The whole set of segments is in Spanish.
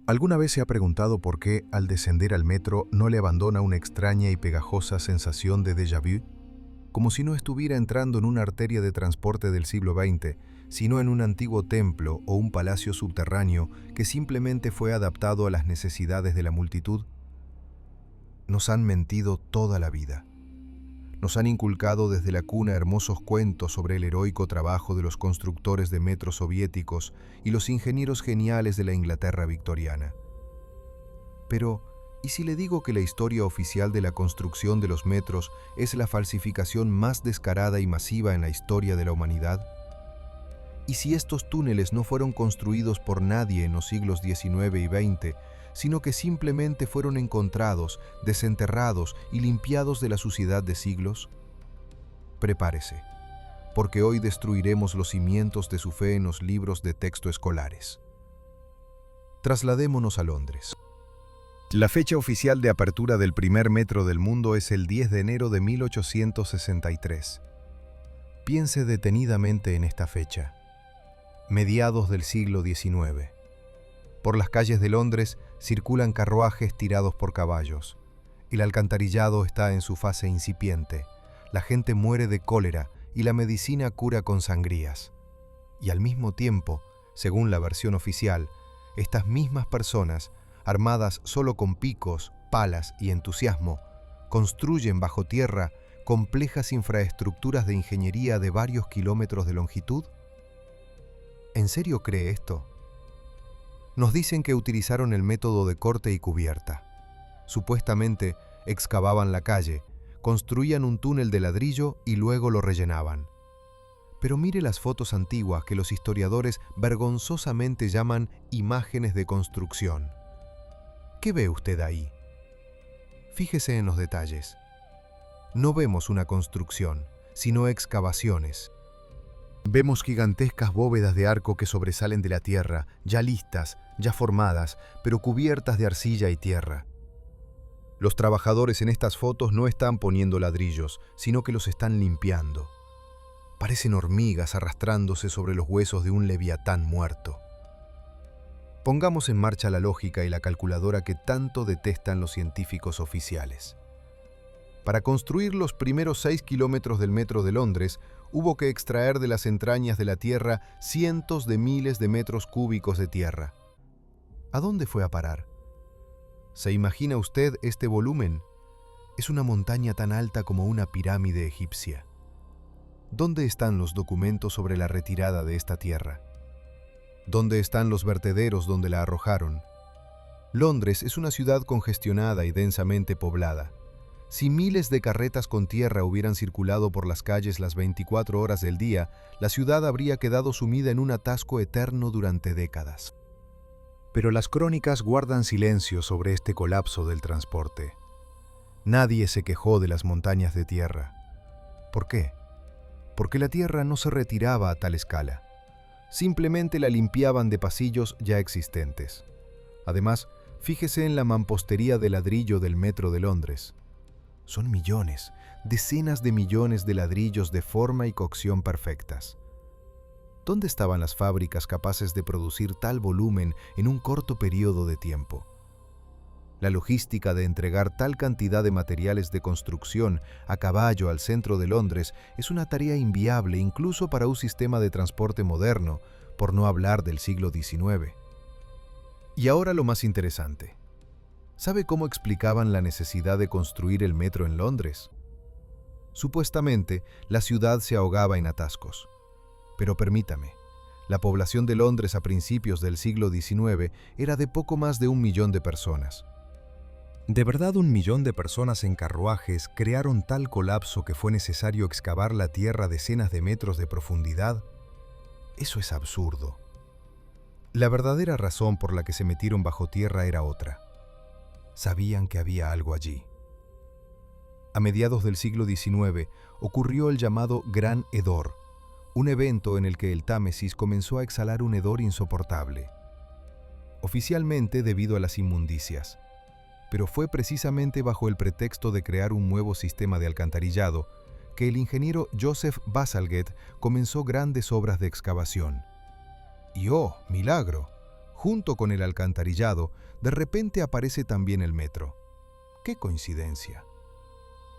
¿Alguna vez se ha preguntado por qué, al descender al metro, no le abandona una extraña y pegajosa sensación de déjà vu? Como si no estuviera entrando en una arteria de transporte del siglo XX, sino en un antiguo templo o un palacio subterráneo que simplemente fue adaptado a las necesidades de la multitud. Nos han mentido toda la vida. Nos han inculcado desde la cuna hermosos cuentos sobre el heroico trabajo de los constructores de metros soviéticos y los ingenieros geniales de la Inglaterra victoriana. Pero, ¿y si le digo que la historia oficial de la construcción de los metros es la falsificación más descarada y masiva en la historia de la humanidad? ¿Y si estos túneles no fueron construidos por nadie en los siglos XIX y XX, sino que simplemente fueron encontrados, desenterrados y limpiados de la suciedad de siglos? Prepárese, porque hoy destruiremos los cimientos de su fe en los libros de texto escolares. Trasladémonos a Londres. La fecha oficial de apertura del primer metro del mundo es el 10 de enero de 1863. Piense detenidamente en esta fecha. Mediados del siglo XIX. Por las calles de Londres circulan carruajes tirados por caballos. El alcantarillado está en su fase incipiente. La gente muere de cólera y la medicina cura con sangrías. Y al mismo tiempo, según la versión oficial, estas mismas personas, armadas solo con picos, palas y entusiasmo, construyen bajo tierra complejas infraestructuras de ingeniería de varios kilómetros de longitud. ¿En serio cree esto? Nos dicen que utilizaron el método de corte y cubierta. Supuestamente, excavaban la calle, construían un túnel de ladrillo y luego lo rellenaban. Pero mire las fotos antiguas que los historiadores vergonzosamente llaman imágenes de construcción. ¿Qué ve usted ahí? Fíjese en los detalles. No vemos una construcción, sino excavaciones. Vemos gigantescas bóvedas de arco que sobresalen de la tierra, ya listas, ya formadas, pero cubiertas de arcilla y tierra. Los trabajadores en estas fotos no están poniendo ladrillos, sino que los están limpiando. Parecen hormigas arrastrándose sobre los huesos de un leviatán muerto. Pongamos en marcha la lógica y la calculadora que tanto detestan los científicos oficiales. Para construir los primeros 6 kilómetros del metro de Londres, hubo que extraer de las entrañas de la tierra cientos de miles de metros cúbicos de tierra. ¿A dónde fue a parar? ¿Se imagina usted este volumen? Es una montaña tan alta como una pirámide egipcia. ¿Dónde están los documentos sobre la retirada de esta tierra? ¿Dónde están los vertederos donde la arrojaron? Londres es una ciudad congestionada y densamente poblada. Si miles de carretas con tierra hubieran circulado por las calles las 24 horas del día, la ciudad habría quedado sumida en un atasco eterno durante décadas. Pero las crónicas guardan silencio sobre este colapso del transporte. Nadie se quejó de las montañas de tierra. ¿Por qué? Porque la tierra no se retiraba a tal escala. Simplemente la limpiaban de pasillos ya existentes. Además, fíjese en la mampostería de ladrillo del metro de Londres. Son millones, decenas de millones de ladrillos de forma y cocción perfectas. ¿Dónde estaban las fábricas capaces de producir tal volumen en un corto periodo de tiempo? La logística de entregar tal cantidad de materiales de construcción a caballo al centro de Londres es una tarea inviable incluso para un sistema de transporte moderno, por no hablar del siglo XIX. Y ahora lo más interesante. ¿Sabe cómo explicaban la necesidad de construir el metro en Londres? Supuestamente, la ciudad se ahogaba en atascos. Pero permítame, la población de Londres a principios del siglo XIX era de poco más de 1 millón de personas. ¿De verdad 1 millón de personas en carruajes crearon tal colapso que fue necesario excavar la tierra a decenas de metros de profundidad? Eso es absurdo. La verdadera razón por la que se metieron bajo tierra era otra. Sabían que había algo allí. A mediados del siglo XIX ocurrió el llamado Gran Hedor, un evento en el que el Támesis comenzó a exhalar un hedor insoportable. Oficialmente debido a las inmundicias, pero fue precisamente bajo el pretexto de crear un nuevo sistema de alcantarillado que el ingeniero Joseph Bazalgette comenzó grandes obras de excavación. Y ¡oh, milagro! Junto con el alcantarillado, de repente aparece también el metro. ¡Qué coincidencia!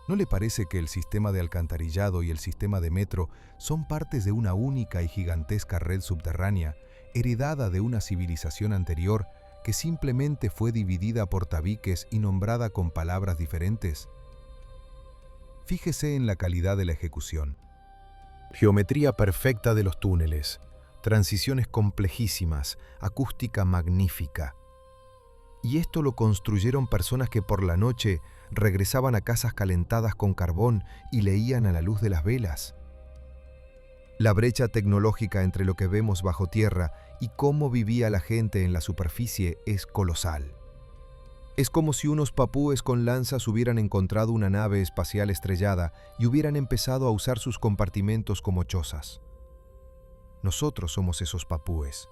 ¿No le parece que el sistema de alcantarillado y el sistema de metro son partes de una única y gigantesca red subterránea, heredada de una civilización anterior que simplemente fue dividida por tabiques y nombrada con palabras diferentes? Fíjese en la calidad de la ejecución. Geometría perfecta de los túneles, transiciones complejísimas, acústica magnífica. Y esto lo construyeron personas que por la noche regresaban a casas calentadas con carbón y leían a la luz de las velas. La brecha tecnológica entre lo que vemos bajo tierra y cómo vivía la gente en la superficie es colosal. Es como si unos papúes con lanzas hubieran encontrado una nave espacial estrellada y hubieran empezado a usar sus compartimentos como chozas. Nosotros somos esos papúes.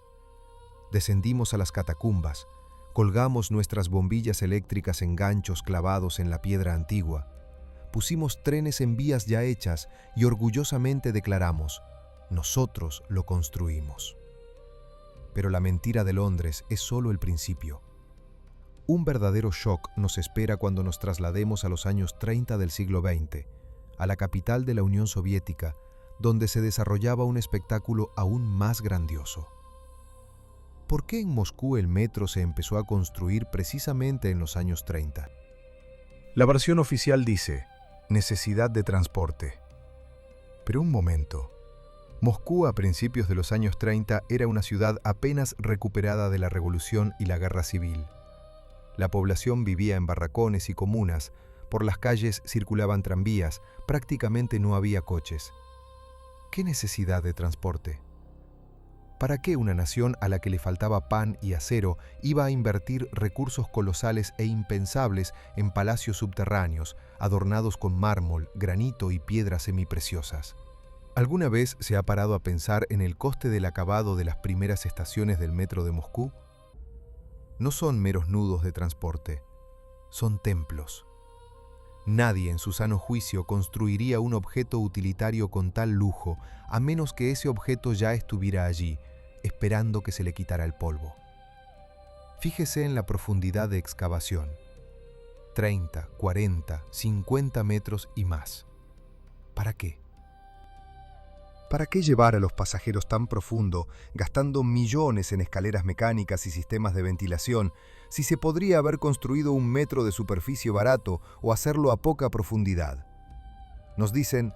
Descendimos a las catacumbas, colgamos nuestras bombillas eléctricas en ganchos clavados en la piedra antigua, pusimos trenes en vías ya hechas y orgullosamente declaramos: nosotros lo construimos. Pero la mentira de Londres es solo el principio. Un verdadero shock nos espera cuando nos traslademos a los años 30 del siglo XX, a la capital de la Unión Soviética, donde se desarrollaba un espectáculo aún más grandioso. ¿Por qué en Moscú el metro se empezó a construir precisamente en los años 30? La versión oficial dice: necesidad de transporte. Pero un momento. Moscú a principios de los años 30 era una ciudad apenas recuperada de la revolución y la guerra civil. La población vivía en barracones y comunas, por las calles circulaban tranvías, prácticamente no había coches. ¿Qué necesidad de transporte? ¿Para qué una nación a la que le faltaba pan y acero iba a invertir recursos colosales e impensables en palacios subterráneos, adornados con mármol, granito y piedras semipreciosas? ¿Alguna vez se ha parado a pensar en el coste del acabado de las primeras estaciones del metro de Moscú? No son meros nudos de transporte, son templos. Nadie en su sano juicio construiría un objeto utilitario con tal lujo, a menos que ese objeto ya estuviera allí, esperando que se le quitara el polvo. Fíjese en la profundidad de excavación. 30, 40, 50 metros y más. ¿Para qué? ¿Para qué llevar a los pasajeros tan profundo, gastando millones en escaleras mecánicas y sistemas de ventilación, si se podría haber construido un metro de superficie barato o hacerlo a poca profundidad? Nos dicen: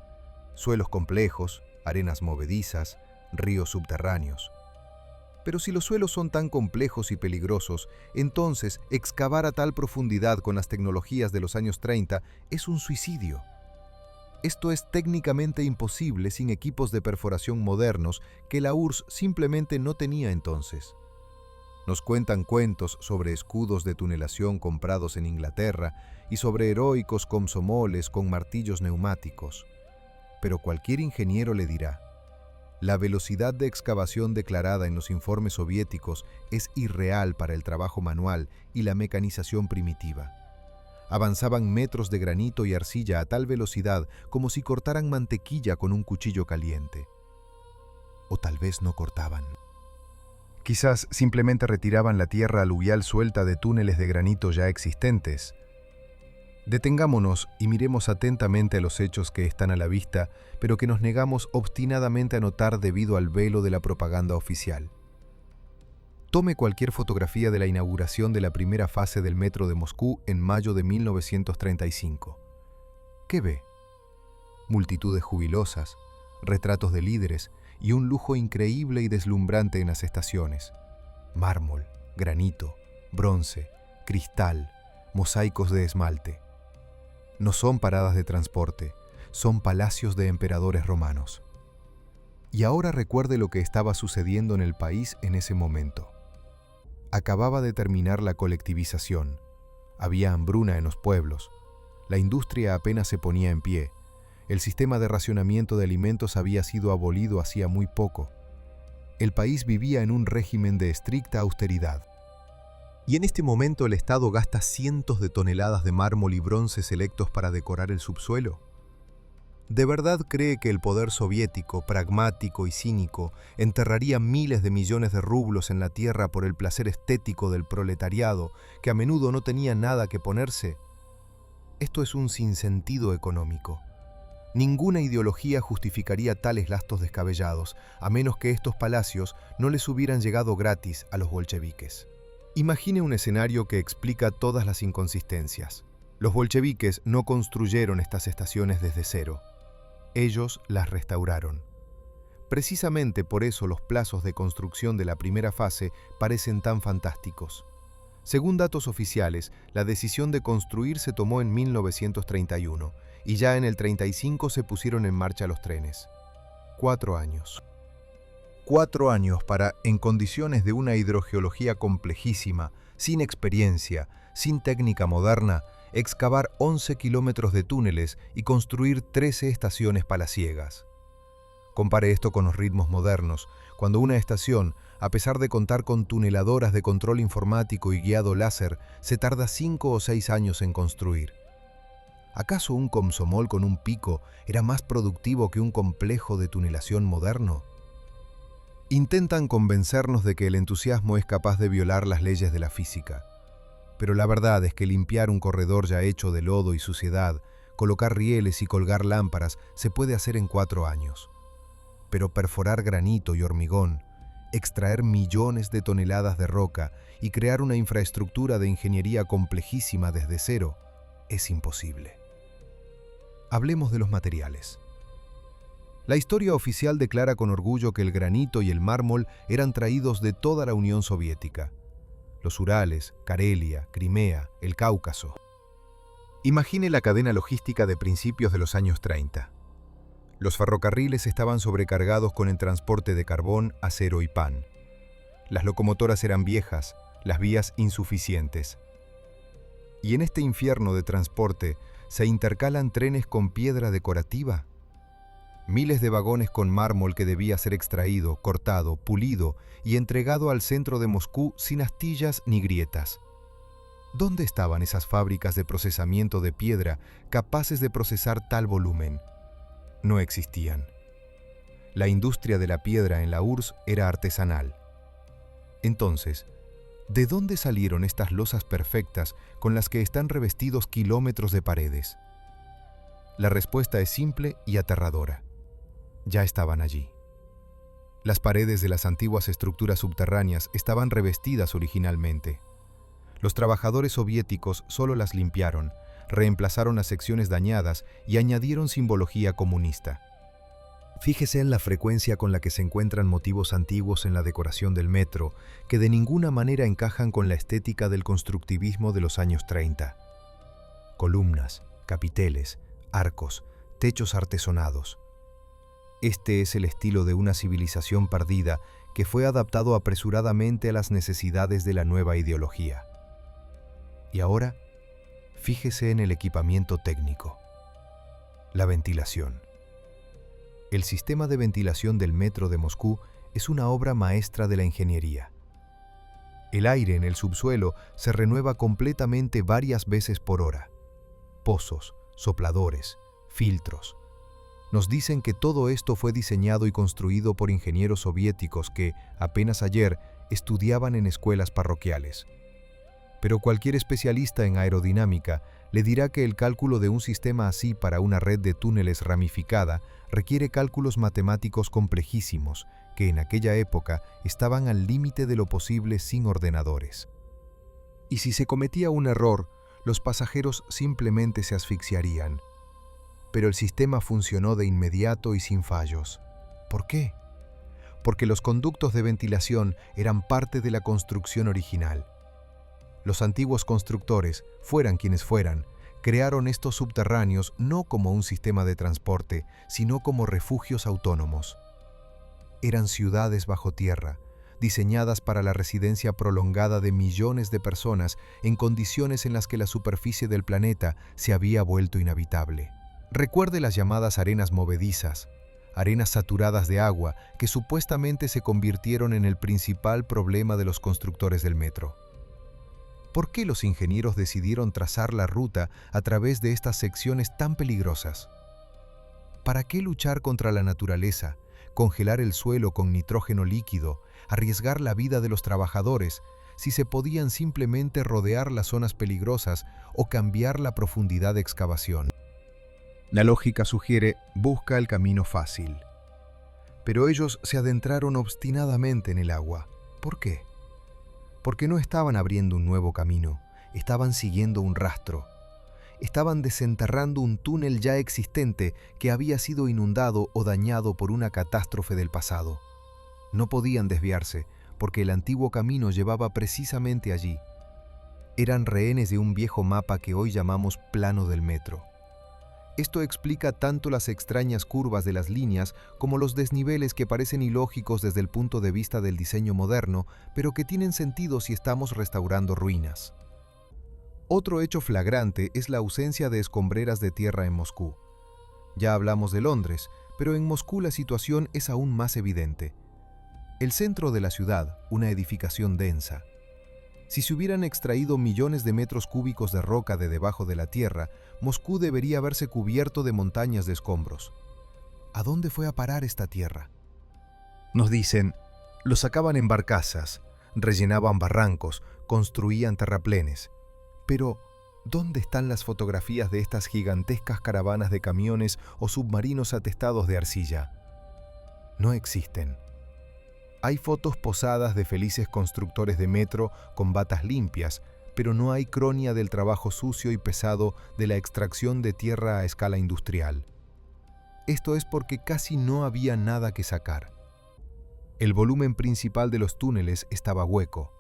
suelos complejos, arenas movedizas, ríos subterráneos. Pero si los suelos son tan complejos y peligrosos, entonces excavar a tal profundidad con las tecnologías de los años 30 es un suicidio. Esto es técnicamente imposible sin equipos de perforación modernos que la URSS simplemente no tenía entonces. Nos cuentan cuentos sobre escudos de tunelación comprados en Inglaterra y sobre heroicos komsomoles con martillos neumáticos. Pero cualquier ingeniero le dirá: la velocidad de excavación declarada en los informes soviéticos es irreal para el trabajo manual y la mecanización primitiva. Avanzaban metros de granito y arcilla a tal velocidad como si cortaran mantequilla con un cuchillo caliente. O tal vez no cortaban. Quizás simplemente retiraban la tierra aluvial suelta de túneles de granito ya existentes. Detengámonos y miremos atentamente a los hechos que están a la vista, pero que nos negamos obstinadamente a notar debido al velo de la propaganda oficial. Tome cualquier fotografía de la inauguración de la primera fase del metro de Moscú en mayo de 1935. ¿Qué ve? Multitudes jubilosas, retratos de líderes y un lujo increíble y deslumbrante en las estaciones. Mármol, granito, bronce, cristal, mosaicos de esmalte. No son paradas de transporte, son palacios de emperadores romanos. Y ahora recuerde lo que estaba sucediendo en el país en ese momento. Acababa de terminar la colectivización. Había hambruna en los pueblos. La industria apenas se ponía en pie. El sistema de racionamiento de alimentos había sido abolido hacía muy poco. El país vivía en un régimen de estricta austeridad. Y en este momento el Estado gasta cientos de toneladas de mármol y bronce selectos para decorar el subsuelo. ¿De verdad cree que el poder soviético, pragmático y cínico, enterraría miles de millones de rublos en la tierra por el placer estético del proletariado, que a menudo no tenía nada que ponerse? Esto es un sinsentido económico. Ninguna ideología justificaría tales gastos descabellados, a menos que estos palacios no les hubieran llegado gratis a los bolcheviques. Imagine un escenario que explica todas las inconsistencias. Los bolcheviques no construyeron estas estaciones desde cero. Ellos las restauraron. Precisamente por eso los plazos de construcción de la primera fase parecen tan fantásticos. Según datos oficiales, la decisión de construir se tomó en 1931 y ya en el 35 se pusieron en marcha los trenes. 4 años. 4 años para, en condiciones de una hidrogeología complejísima, sin experiencia, sin técnica moderna, excavar 11 kilómetros de túneles y construir 13 estaciones palaciegas. Compare esto con los ritmos modernos, cuando una estación, a pesar de contar con tuneladoras de control informático y guiado láser, se tarda 5 o 6 años en construir. ¿Acaso un Komsomol con un pico era más productivo que un complejo de tunelación moderno? Intentan convencernos de que el entusiasmo es capaz de violar las leyes de la física. Pero la verdad es que limpiar un corredor ya hecho de lodo y suciedad, colocar rieles y colgar lámparas se puede hacer en 4 años. Pero perforar granito y hormigón, extraer millones de toneladas de roca y crear una infraestructura de ingeniería complejísima desde cero es imposible. Hablemos de los materiales. La historia oficial declara con orgullo que el granito y el mármol eran traídos de toda la Unión Soviética. Los Urales, Karelia, Crimea, el Cáucaso. Imagine la cadena logística de principios de los años 30. Los ferrocarriles estaban sobrecargados con el transporte de carbón, acero y pan. Las locomotoras eran viejas, las vías insuficientes. Y en este infierno de transporte se intercalan trenes con piedra decorativa. Miles de vagones con mármol que debía ser extraído, cortado, pulido y entregado al centro de Moscú sin astillas ni grietas. ¿Dónde estaban esas fábricas de procesamiento de piedra capaces de procesar tal volumen? No existían. La industria de la piedra en la URSS era artesanal. Entonces, ¿de dónde salieron estas losas perfectas con las que están revestidos kilómetros de paredes? La respuesta es simple y aterradora. Ya estaban allí. Las paredes de las antiguas estructuras subterráneas estaban revestidas originalmente. Los trabajadores soviéticos solo las limpiaron, reemplazaron las secciones dañadas y añadieron simbología comunista. Fíjese en la frecuencia con la que se encuentran motivos antiguos en la decoración del metro, que de ninguna manera encajan con la estética del constructivismo de los años 30. Columnas, capiteles, arcos, techos artesonados. Este es el estilo de una civilización perdida que fue adaptado apresuradamente a las necesidades de la nueva ideología. Y ahora, fíjese en el equipamiento técnico. La ventilación. El sistema de ventilación del metro de Moscú es una obra maestra de la ingeniería. El aire en el subsuelo se renueva completamente varias veces por hora. Pozos, sopladores, filtros. Nos dicen que todo esto fue diseñado y construido por ingenieros soviéticos que, apenas ayer, estudiaban en escuelas parroquiales. Pero cualquier especialista en aerodinámica le dirá que el cálculo de un sistema así para una red de túneles ramificada requiere cálculos matemáticos complejísimos que en aquella época estaban al límite de lo posible sin ordenadores. Y si se cometía un error, los pasajeros simplemente se asfixiarían. Pero el sistema funcionó de inmediato y sin fallos. ¿Por qué? Porque los conductos de ventilación eran parte de la construcción original. Los antiguos constructores, fueran quienes fueran, crearon estos subterráneos no como un sistema de transporte, sino como refugios autónomos. Eran ciudades bajo tierra, diseñadas para la residencia prolongada de millones de personas en condiciones en las que la superficie del planeta se había vuelto inhabitable. Recuerde las llamadas arenas movedizas, arenas saturadas de agua que supuestamente se convirtieron en el principal problema de los constructores del metro. ¿Por qué los ingenieros decidieron trazar la ruta a través de estas secciones tan peligrosas? ¿Para qué luchar contra la naturaleza, congelar el suelo con nitrógeno líquido, arriesgar la vida de los trabajadores, si se podían simplemente rodear las zonas peligrosas o cambiar la profundidad de excavación? La lógica sugiere, busca el camino fácil. Pero ellos se adentraron obstinadamente en el agua. ¿Por qué? Porque no estaban abriendo un nuevo camino, estaban siguiendo un rastro. Estaban desenterrando un túnel ya existente que había sido inundado o dañado por una catástrofe del pasado. No podían desviarse, porque el antiguo camino llevaba precisamente allí. Eran rehenes de un viejo mapa que hoy llamamos plano del metro. Esto explica tanto las extrañas curvas de las líneas como los desniveles que parecen ilógicos desde el punto de vista del diseño moderno, pero que tienen sentido si estamos restaurando ruinas. Otro hecho flagrante es la ausencia de escombreras de tierra en Moscú. Ya hablamos de Londres, pero en Moscú la situación es aún más evidente. El centro de la ciudad, una edificación densa. Si se hubieran extraído millones de metros cúbicos de roca de debajo de la tierra, Moscú debería haberse cubierto de montañas de escombros. ¿A dónde fue a parar esta tierra? Nos dicen, lo sacaban en barcazas, rellenaban barrancos, construían terraplenes. Pero, ¿dónde están las fotografías de estas gigantescas caravanas de camiones o submarinos atestados de arcilla? No existen. Hay fotos posadas de felices constructores de metro con batas limpias, pero no hay crónica del trabajo sucio y pesado de la extracción de tierra a escala industrial. Esto es porque casi no había nada que sacar. El volumen principal de los túneles estaba hueco.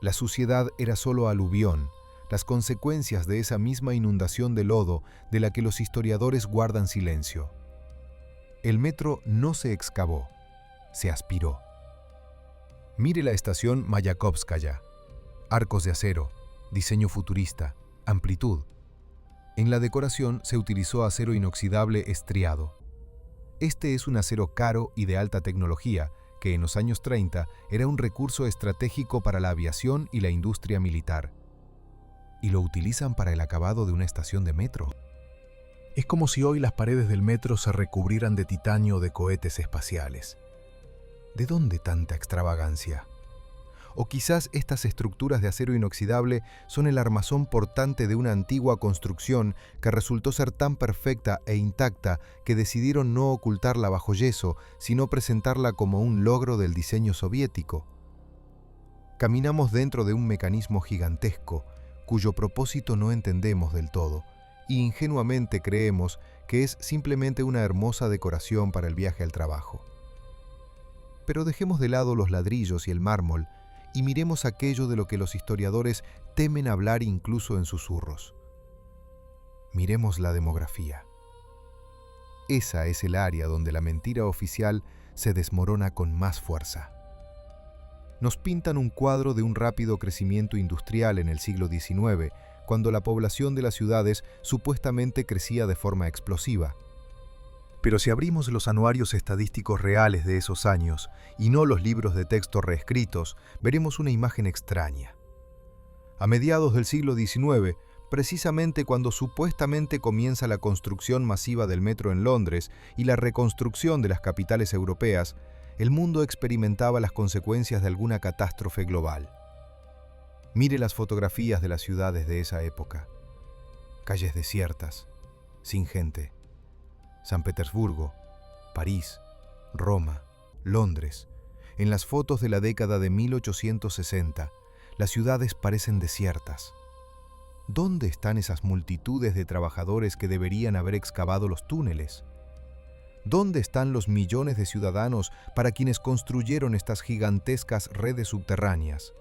La suciedad era solo aluvión, las consecuencias de esa misma inundación de lodo de la que los historiadores guardan silencio. El metro no se excavó, se aspiró. Mire la estación Mayakovskaya. Arcos de acero, diseño futurista, amplitud. En la decoración se utilizó acero inoxidable estriado. Este es un acero caro y de alta tecnología, que en los años 30 era un recurso estratégico para la aviación y la industria militar. Y lo utilizan para el acabado de una estación de metro. Es como si hoy las paredes del metro se recubrieran de titanio de cohetes espaciales. ¿De dónde tanta extravagancia? O quizás estas estructuras de acero inoxidable son el armazón portante de una antigua construcción que resultó ser tan perfecta e intacta que decidieron no ocultarla bajo yeso, sino presentarla como un logro del diseño soviético. Caminamos dentro de un mecanismo gigantesco, cuyo propósito no entendemos del todo, y ingenuamente creemos que es simplemente una hermosa decoración para el viaje al trabajo. Pero dejemos de lado los ladrillos y el mármol y miremos aquello de lo que los historiadores temen hablar incluso en susurros. Miremos la demografía. Esa es el área donde la mentira oficial se desmorona con más fuerza. Nos pintan un cuadro de un rápido crecimiento industrial en el siglo XIX, cuando la población de las ciudades supuestamente crecía de forma explosiva. Pero si abrimos los anuarios estadísticos reales de esos años y no los libros de texto reescritos, veremos una imagen extraña. A mediados del siglo XIX, precisamente cuando supuestamente comienza la construcción masiva del metro en Londres y la reconstrucción de las capitales europeas, el mundo experimentaba las consecuencias de alguna catástrofe global. Mire las fotografías de las ciudades de esa época. Calles desiertas, sin gente. San Petersburgo, París, Roma, Londres. En las fotos de la década de 1860, las ciudades parecen desiertas. ¿Dónde están esas multitudes de trabajadores que deberían haber excavado los túneles? ¿Dónde están los millones de ciudadanos para quienes construyeron estas gigantescas redes subterráneas?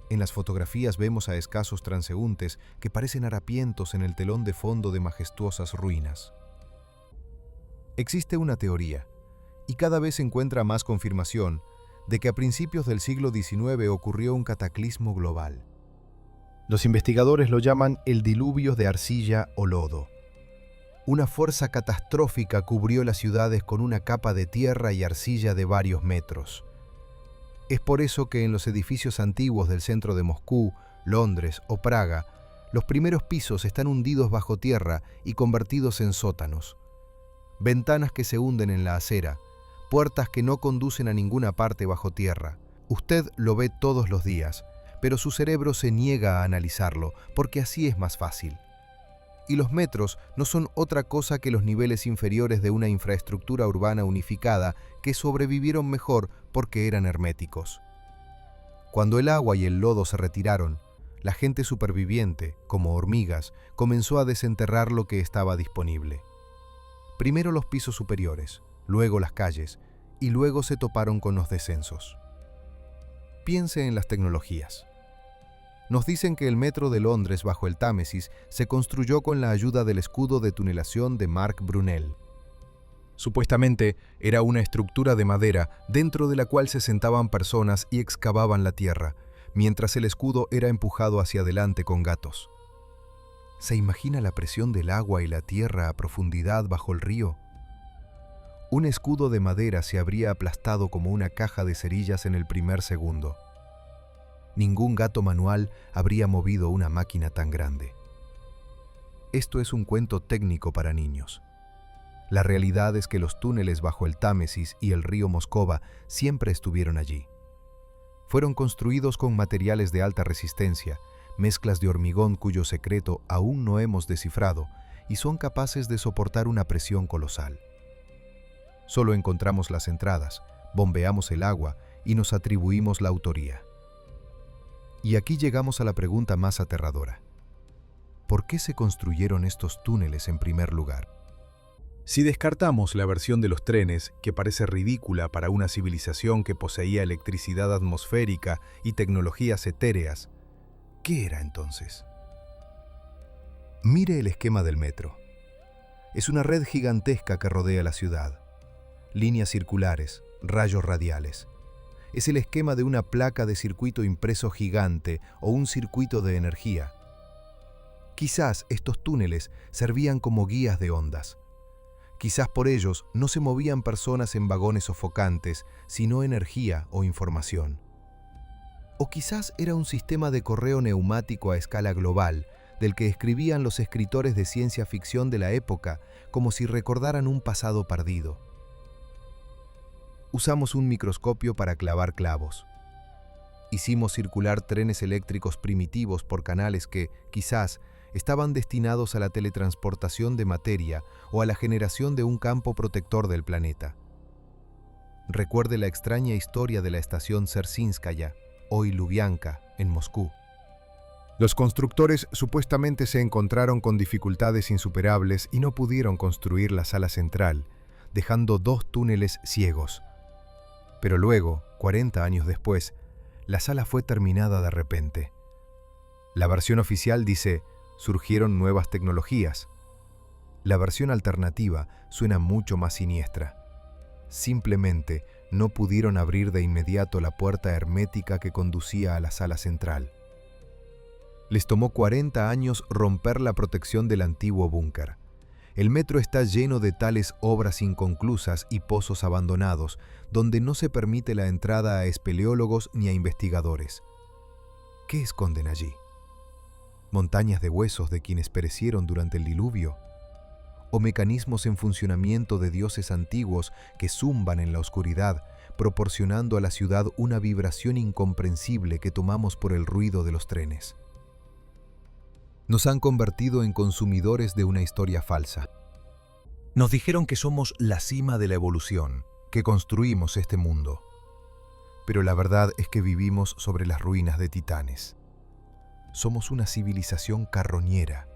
En las fotografías vemos a escasos transeúntes que parecen harapientos en el telón de fondo de majestuosas ruinas. Existe una teoría, y cada vez se encuentra más confirmación, de que a principios del siglo XIX ocurrió un cataclismo global. Los investigadores lo llaman el diluvio de arcilla o lodo. Una fuerza catastrófica cubrió las ciudades con una capa de tierra y arcilla de varios metros. Es por eso que en los edificios antiguos del centro de Moscú, Londres o Praga, los primeros pisos están hundidos bajo tierra y convertidos en sótanos. ventanas que se hunden en la acera, puertas que no conducen a ninguna parte bajo tierra. Usted lo ve todos los días, pero su cerebro se niega a analizarlo, porque así es más fácil. Y los metros no son otra cosa que los niveles inferiores de una infraestructura urbana unificada que sobrevivieron mejor porque eran herméticos. Cuando el agua y el lodo se retiraron, la gente superviviente, como hormigas, comenzó a desenterrar lo que estaba disponible. Primero los pisos superiores, luego las calles, y luego se toparon con los descensos. Piense en las tecnologías. Nos dicen que el metro de Londres bajo el Támesis se construyó con la ayuda del escudo de tunelación de Marc Brunel. Supuestamente era una estructura de madera dentro de la cual se sentaban personas y excavaban la tierra, mientras el escudo era empujado hacia adelante con gatos. ¿Se imagina la presión del agua y la tierra a profundidad bajo el río? Un escudo de madera se habría aplastado como una caja de cerillas en el primer segundo. Ningún gato manual habría movido una máquina tan grande. Esto es un cuento técnico para niños. La realidad es que los túneles bajo el Támesis y el río Moscova siempre estuvieron allí. Fueron construidos con materiales de alta resistencia, mezclas de hormigón cuyo secreto aún no hemos descifrado, y son capaces de soportar una presión colosal. Solo encontramos las entradas, bombeamos el agua y nos atribuimos la autoría. Y aquí llegamos a la pregunta más aterradora. ¿Por qué se construyeron estos túneles en primer lugar? Si descartamos la versión de los trenes, que parece ridícula para una civilización que poseía electricidad atmosférica y tecnologías etéreas, ¿qué era entonces? Mire el esquema del metro. Es una red gigantesca que rodea la ciudad. Líneas circulares, rayos radiales. Es el esquema de una placa de circuito impreso gigante o un circuito de energía. Quizás estos túneles servían como guías de ondas. Quizás por ellos no se movían personas en vagones sofocantes, sino energía o información. O quizás era un sistema de correo neumático a escala global, del que escribían los escritores de ciencia ficción de la época, como si recordaran un pasado perdido. Usamos un microscopio para clavar clavos. Hicimos circular trenes eléctricos primitivos por canales que, quizás, estaban destinados a la teletransportación de materia o a la generación de un campo protector del planeta. Recuerde la extraña historia de la estación Tsersinskaya, hoy Lubianka, en Moscú. Los constructores supuestamente se encontraron con dificultades insuperables y no pudieron construir la sala central, dejando 2 túneles ciegos. Pero luego, 40 años después, la sala fue terminada de repente. La versión oficial dice: surgieron nuevas tecnologías. La versión alternativa suena mucho más siniestra. Simplemente no pudieron abrir de inmediato la puerta hermética que conducía a la sala central. Les tomó 40 años romper la protección del antiguo búnker. El metro está lleno de tales obras inconclusas y pozos abandonados, donde no se permite la entrada a espeleólogos ni a investigadores. ¿Qué esconden allí? ¿Montañas de huesos de quienes perecieron durante el diluvio? ¿O mecanismos en funcionamiento de dioses antiguos que zumban en la oscuridad, proporcionando a la ciudad una vibración incomprensible que tomamos por el ruido de los trenes? Nos han convertido en consumidores de una historia falsa. Nos dijeron que somos la cima de la evolución, que construimos este mundo. Pero la verdad es que vivimos sobre las ruinas de titanes. Somos una civilización carroñera.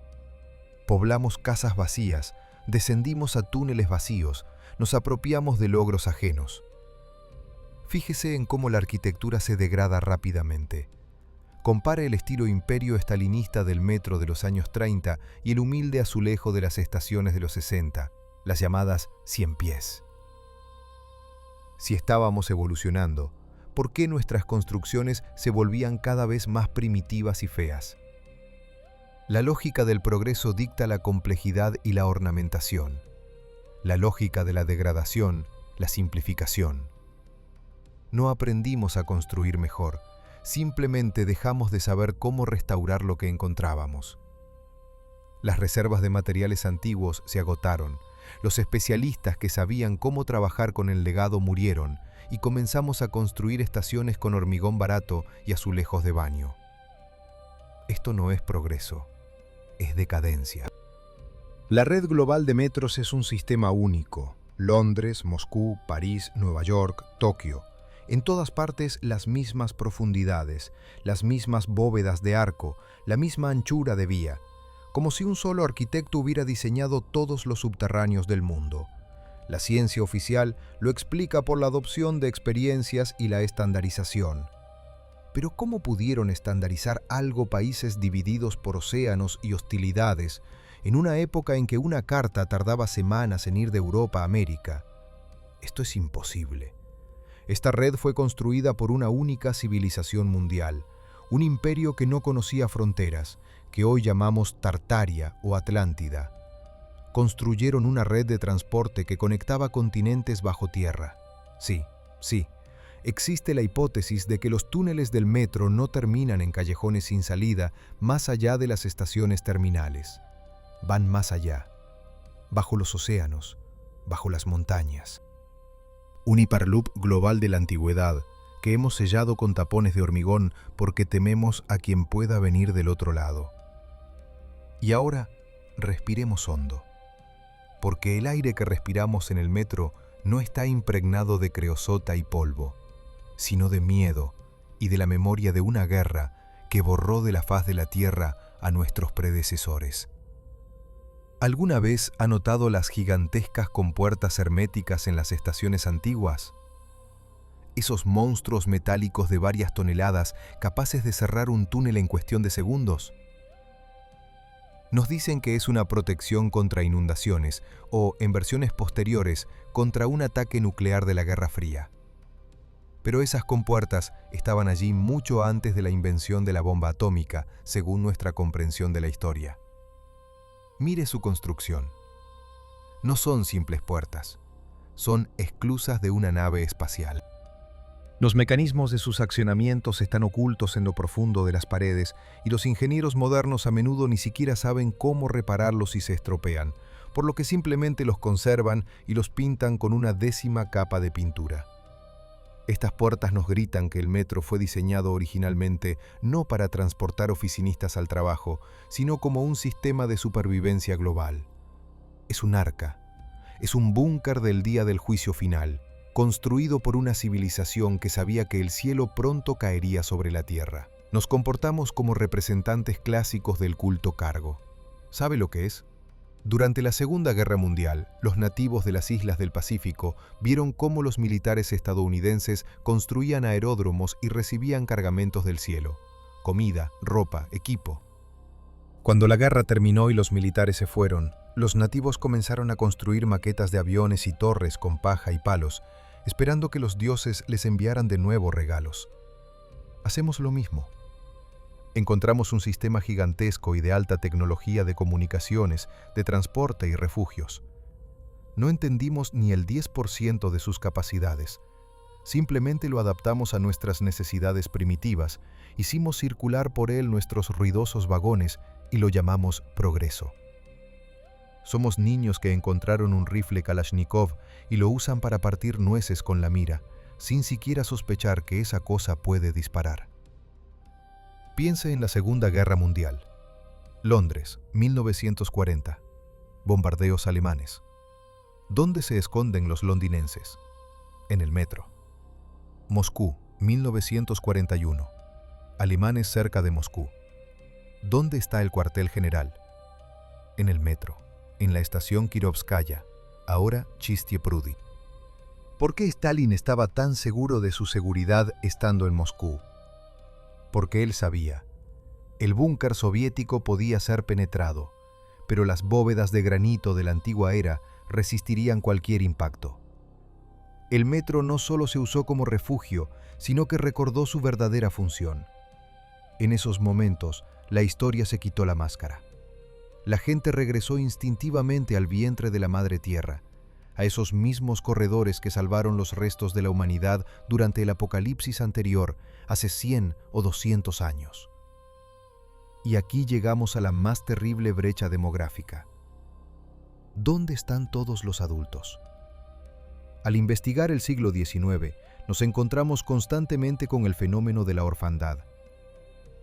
Poblamos casas vacías, descendimos a túneles vacíos, nos apropiamos de logros ajenos. Fíjese en cómo la arquitectura se degrada rápidamente. Compare el estilo imperio estalinista del metro de los años 30 y el humilde azulejo de las estaciones de los 60, las llamadas 100 pies. Si estábamos evolucionando, ¿por qué nuestras construcciones se volvían cada vez más primitivas y feas? La lógica del progreso dicta la complejidad y la ornamentación. La lógica de la degradación, la simplificación. No aprendimos a construir mejor. Simplemente dejamos de saber cómo restaurar lo que encontrábamos. Las reservas de materiales antiguos se agotaron. Los especialistas que sabían cómo trabajar con el legado murieron y comenzamos a construir estaciones con hormigón barato y azulejos de baño. Esto no es progreso, es decadencia. La red global de metros es un sistema único. Londres, Moscú, París, Nueva York, Tokio. En todas partes las mismas profundidades, las mismas bóvedas de arco, la misma anchura de vía, como si un solo arquitecto hubiera diseñado todos los subterráneos del mundo. La ciencia oficial lo explica por la adopción de experiencias y la estandarización. Pero ¿cómo pudieron estandarizar algo países divididos por océanos y hostilidades, en una época en que una carta tardaba semanas en ir de Europa a América? Esto es imposible. Esta red fue construida por una única civilización mundial, un imperio que no conocía fronteras, que hoy llamamos Tartaria o Atlántida. Construyeron una red de transporte que conectaba continentes bajo tierra. Sí, existe la hipótesis de que los túneles del metro no terminan en callejones sin salida más allá de las estaciones terminales. Van más allá, bajo los océanos, bajo las montañas. Un hiperloop global de la antigüedad que hemos sellado con tapones de hormigón porque tememos a quien pueda venir del otro lado. Y ahora, respiremos hondo, porque el aire que respiramos en el metro no está impregnado de creosota y polvo, sino de miedo y de la memoria de una guerra que borró de la faz de la tierra a nuestros predecesores. ¿Alguna vez ha notado las gigantescas compuertas herméticas en las estaciones antiguas? Esos monstruos metálicos de varias toneladas capaces de cerrar un túnel en cuestión de segundos. Nos dicen que es una protección contra inundaciones o, en versiones posteriores, contra un ataque nuclear de la Guerra Fría. Pero esas compuertas estaban allí mucho antes de la invención de la bomba atómica, según nuestra comprensión de la historia. Mire su construcción. No son simples puertas, son esclusas de una nave espacial. Los mecanismos de sus accionamientos están ocultos en lo profundo de las paredes y los ingenieros modernos a menudo ni siquiera saben cómo repararlos si se estropean, por lo que simplemente los conservan y los pintan con una 10ª capa de pintura. Estas puertas nos gritan que el metro fue diseñado originalmente no para transportar oficinistas al trabajo, sino como un sistema de supervivencia global. Es un arca, es un búnker del día del juicio final, construido por una civilización que sabía que el cielo pronto caería sobre la tierra. Nos comportamos como representantes clásicos del culto cargo. ¿Sabe lo que es? Durante la Segunda Guerra Mundial, los nativos de las islas del Pacífico vieron cómo los militares estadounidenses construían aeródromos y recibían cargamentos del cielo: comida, ropa, equipo. Cuando la guerra terminó y los militares se fueron, los nativos comenzaron a construir maquetas de aviones y torres con paja y palos, esperando que los dioses les enviaran de nuevo regalos. Hacemos lo mismo. Encontramos un sistema gigantesco y de alta tecnología de comunicaciones, de transporte y refugios. No entendimos ni el 10% de sus capacidades. Simplemente lo adaptamos a nuestras necesidades primitivas, hicimos circular por él nuestros ruidosos vagones y lo llamamos progreso. Somos niños que encontraron un rifle Kalashnikov y lo usan para partir nueces con la mira, sin siquiera sospechar que esa cosa puede disparar. Piense en la Segunda Guerra Mundial. Londres, 1940. Bombardeos alemanes. ¿Dónde se esconden los londinenses? En el metro. Moscú, 1941. Alemanes cerca de Moscú. ¿Dónde está el cuartel general? En el metro, en la estación Kirovskaya, ahora Chistye Prudy. ¿Por qué Stalin estaba tan seguro de su seguridad estando en Moscú? Porque él sabía, el búnker soviético podía ser penetrado, pero las bóvedas de granito de la antigua era resistirían cualquier impacto. El metro no solo se usó como refugio, sino que recordó su verdadera función. En esos momentos, la historia se quitó la máscara. La gente regresó instintivamente al vientre de la madre tierra, a esos mismos corredores que salvaron los restos de la humanidad durante el apocalipsis anterior, hace 100 o 200 años. Y aquí llegamos a la más terrible brecha demográfica. ¿Dónde están todos los adultos? Al investigar el siglo XIX, nos encontramos constantemente con el fenómeno de la orfandad.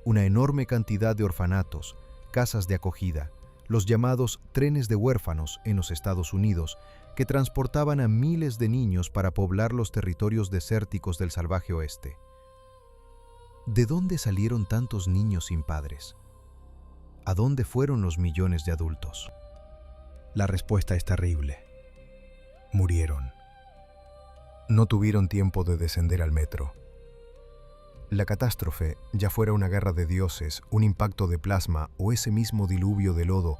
Una enorme cantidad de orfanatos, casas de acogida, los llamados trenes de huérfanos en los Estados Unidos, que transportaban a miles de niños para poblar los territorios desérticos del salvaje oeste. ¿De dónde salieron tantos niños sin padres? ¿A dónde fueron los millones de adultos? La respuesta es terrible. Murieron. No tuvieron tiempo de descender al metro. La catástrofe, ya fuera una guerra de dioses, un impacto de plasma o ese mismo diluvio de lodo,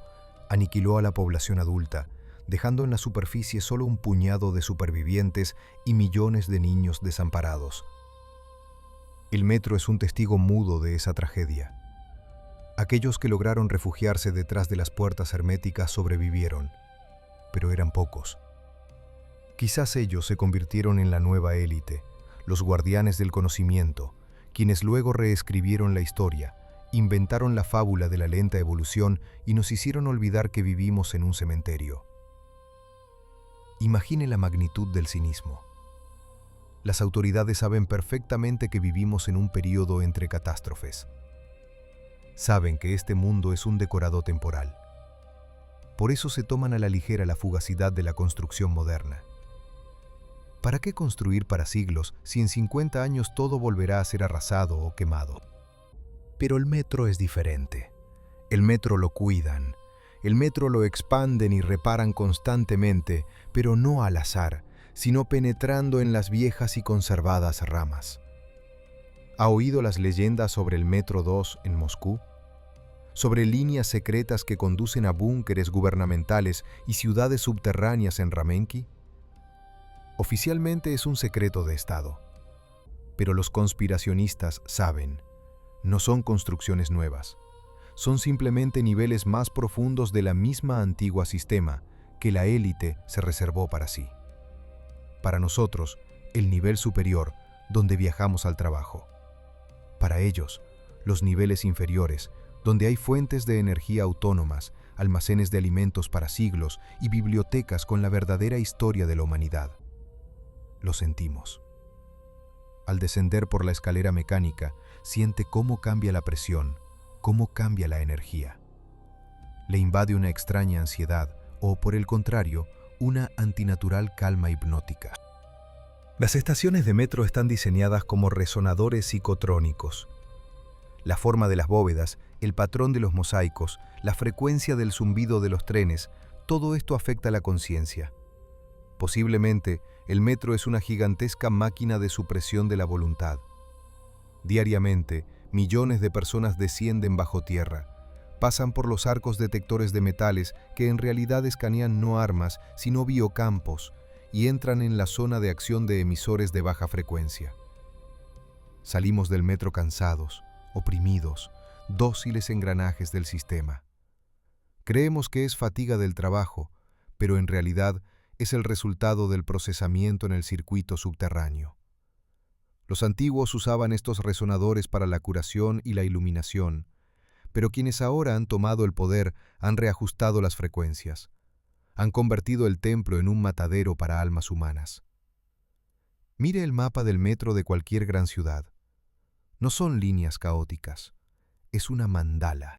aniquiló a la población adulta, dejando en la superficie solo un puñado de supervivientes y millones de niños desamparados. El metro es un testigo mudo de esa tragedia. Aquellos que lograron refugiarse detrás de las puertas herméticas sobrevivieron, pero eran pocos. Quizás ellos se convirtieron en la nueva élite, los guardianes del conocimiento, quienes luego reescribieron la historia, inventaron la fábula de la lenta evolución y nos hicieron olvidar que vivimos en un cementerio. Imagine la magnitud del cinismo. Las autoridades saben perfectamente que vivimos en un período entre catástrofes. Saben que este mundo es un decorado temporal. Por eso se toman a la ligera la fugacidad de la construcción moderna. ¿Para qué construir para siglos si en 50 años todo volverá a ser arrasado o quemado? Pero el metro es diferente. El metro lo cuidan. El metro lo expanden y reparan constantemente, pero no al azar, sino penetrando en las viejas y conservadas ramas. ¿Ha oído las leyendas sobre el Metro 2 en Moscú? ¿Sobre líneas secretas que conducen a búnkeres gubernamentales y ciudades subterráneas en Ramenki? Oficialmente es un secreto de Estado. Pero los conspiracionistas saben, no son construcciones nuevas. Son simplemente niveles más profundos de la misma antigua sistema que la élite se reservó para sí. Para nosotros, el nivel superior, donde viajamos al trabajo. Para ellos, los niveles inferiores, donde hay fuentes de energía autónomas, almacenes de alimentos para siglos y bibliotecas con la verdadera historia de la humanidad. Lo sentimos. Al descender por la escalera mecánica, siente cómo cambia la presión, cómo cambia la energía. Le invade una extraña ansiedad o, por el contrario, una antinatural calma hipnótica. Las estaciones de metro están diseñadas como resonadores psicotrónicos. La forma de las bóvedas, el patrón de los mosaicos, la frecuencia del zumbido de los trenes, todo esto afecta la conciencia. Posiblemente, el metro es una gigantesca máquina de supresión de la voluntad. Diariamente, millones de personas descienden bajo tierra, pasan por los arcos detectores de metales que en realidad escanean no armas, sino biocampos, y entran en la zona de acción de emisores de baja frecuencia. Salimos del metro cansados, oprimidos, dóciles engranajes del sistema. Creemos que es fatiga del trabajo, pero en realidad es el resultado del procesamiento en el circuito subterráneo. Los antiguos usaban estos resonadores para la curación y la iluminación, pero quienes ahora han tomado el poder han reajustado las frecuencias. Han convertido el templo en un matadero para almas humanas. Mire el mapa del metro de cualquier gran ciudad. No son líneas caóticas, es una mandala.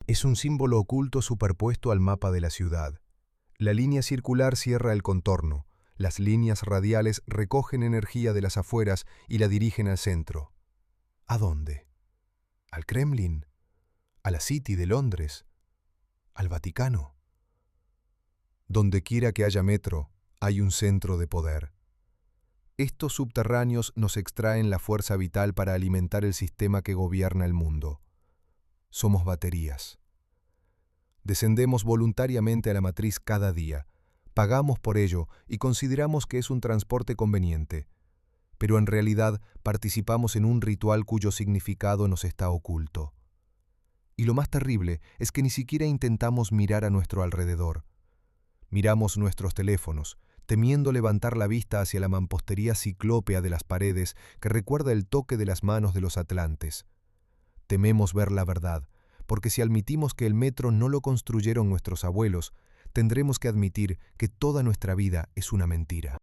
Es un símbolo oculto superpuesto al mapa de la ciudad. La línea circular cierra el contorno, las líneas radiales recogen energía de las afueras y la dirigen al centro. ¿A dónde? ¿Al Kremlin? ¿A la City de Londres? ¿Al Vaticano? Donde quiera que haya metro, hay un centro de poder. Estos subterráneos nos extraen la fuerza vital para alimentar el sistema que gobierna el mundo. Somos baterías. Descendemos voluntariamente a la matriz cada día, pagamos por ello y consideramos que es un transporte conveniente, pero en realidad participamos en un ritual cuyo significado nos está oculto. Y lo más terrible es que ni siquiera intentamos mirar a nuestro alrededor. Miramos nuestros teléfonos, temiendo levantar la vista hacia la mampostería ciclópea de las paredes que recuerda el toque de las manos de los atlantes. Tememos ver la verdad, porque si admitimos que el metro no lo construyeron nuestros abuelos, tendremos que admitir que toda nuestra vida es una mentira.